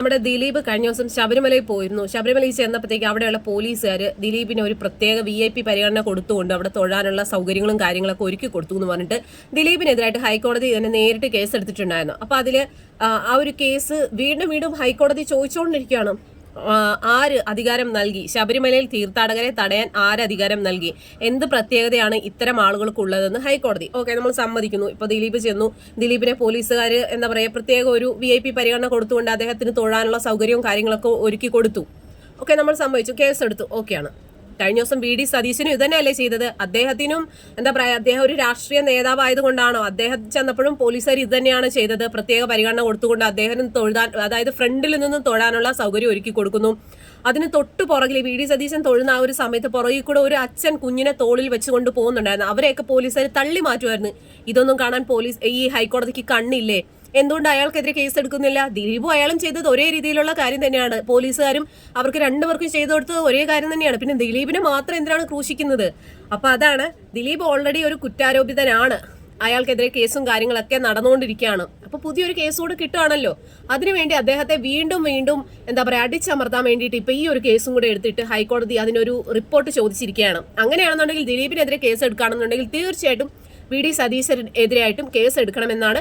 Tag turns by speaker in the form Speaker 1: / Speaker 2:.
Speaker 1: നമ്മുടെ ദിലീപ് കഴിഞ്ഞ ദിവസം ശബരിമലയിൽ പോയിരുന്നു. ശബരിമലയിൽ ചെന്നപ്പോഴത്തേക്ക് അവിടെയുള്ള പോലീസുകാർ ദിലീപിന് ഒരു പ്രത്യേക VIP പരിഗണന കൊടുത്തുകൊണ്ട് അവിടെ തൊഴാനുള്ള സൗകര്യങ്ങളും കാര്യങ്ങളൊക്കെ ഒരുക്കി കൊടുത്തു എന്ന് പറഞ്ഞിട്ട് ദിലീപിനെതിരായിട്ട് ഹൈക്കോടതി തന്നെ നേരിട്ട് കേസ് എടുത്തിട്ടുണ്ടായിരുന്നു. അപ്പൊ അതില് ആ ഒരു കേസ് വീണ്ടും ഹൈക്കോടതി ചോദിച്ചുകൊണ്ടിരിക്കുകയാണ്. ആര് അധികാരം നൽകി? ശബരിമലയിൽ തീർത്ഥാടകരെ തടയാൻ ആര് അധികാരം നൽകി? എന്ത് പ്രത്യേകതയാണ് ഇത്തരം ആളുകൾക്കുള്ളതെന്ന് ഹൈക്കോടതി. ഓക്കെ, നമ്മൾ സമ്മതിക്കുന്നു. ഇപ്പൊ ദിലീപ് ചെന്നു, ദിലീപിനെ പോലീസുകാർ എന്താ പറയുക പ്രത്യേക ഒരു VIP പരിഗണന കൊടുത്തുകൊണ്ട് അദ്ദേഹത്തിന് തൊഴാനുള്ള സൗകര്യവും കാര്യങ്ങളൊക്കെ ഒരുക്കി കൊടുത്തു. ഓക്കെ, നമ്മൾ സമ്മതിച്ചു, കേസെടുത്തു. ഓക്കെയാണ്. കഴിഞ്ഞ ദിവസം VD സതീശനും ഇതന്നെയല്ലേ ചെയ്തത്? അദ്ദേഹത്തിനും എന്താ പറയാ, അദ്ദേഹം ഒരു രാഷ്ട്രീയ നേതാവായതുകൊണ്ടാണോ അദ്ദേഹം ചെന്നപ്പോഴും പോലീസുകാർ ഇത് തന്നെയാണ് ചെയ്തത്? പ്രത്യേക പരിഗണന കൊടുത്തുകൊണ്ട് അദ്ദേഹം തൊഴാൻ, അതായത് ഫ്രണ്ടിൽ നിന്നും തൊഴാനുള്ള സൗകര്യം ഒരുക്കി കൊടുക്കുന്നു. അതിന് തൊട്ട് പുറകിൽ VD സതീശൻ തൊഴുന്ന ആ ഒരു സമയത്ത് പുറകിൽ കൂടെ ഒരു അച്ഛൻ കുഞ്ഞിനെ തോളിൽ വെച്ചുകൊണ്ട് പോകുന്നുണ്ടായിരുന്നു. അവരെയൊക്കെ പോലീസുകാർ തള്ളി മാറ്റുമായിരുന്നു. ഇതൊന്നും കാണാൻ ഈ ഹൈക്കോടതിക്ക് കണ്ണില്ലേ? എന്തുകൊണ്ട് അയാൾക്കെതിരെ കേസ് എടുക്കുന്നില്ല? ദിലീപും അയാളും ചെയ്തത് ഒരേ രീതിയിലുള്ള കാര്യം തന്നെയാണ്. പോലീസുകാരും അവർക്ക് രണ്ടുപേർക്കും ചെയ്തു കൊടുത്തത് ഒരേ കാര്യം തന്നെയാണ്. പിന്നെ ദിലീപിനെ മാത്രം എന്തിനാണ് ക്രൂശിക്കുന്നത്? അപ്പൊ അതാണ്, ദിലീപ് ഓൾറെഡി ഒരു കുറ്റാരോപിതനാണ്. അയാൾക്കെതിരെ കേസും കാര്യങ്ങളൊക്കെ നടന്നുകൊണ്ടിരിക്കുകയാണ്. അപ്പൊ പുതിയൊരു കേസ് കൂടെ കിട്ടുകയാണല്ലോ. അതിനുവേണ്ടി അദ്ദേഹത്തെ വീണ്ടും എന്താ പറയാ അടിച്ചമർത്താൻ വേണ്ടിയിട്ട് ഇപ്പൊ ഈ ഒരു കേസും കൂടെ എടുത്തിട്ട് ഹൈക്കോടതി അതിനൊരു റിപ്പോർട്ട് ചോദിച്ചിരിക്കുകയാണ്. അങ്ങനെയാണെന്നുണ്ടെങ്കിൽ ദിലീപിനെതിരെ കേസ് എടുക്കുകയാണെന്നുണ്ടെങ്കിൽ തീർച്ചയായിട്ടും VD സതീശനെതിരായിട്ടും കേസ് എടുക്കണമെന്നാണ്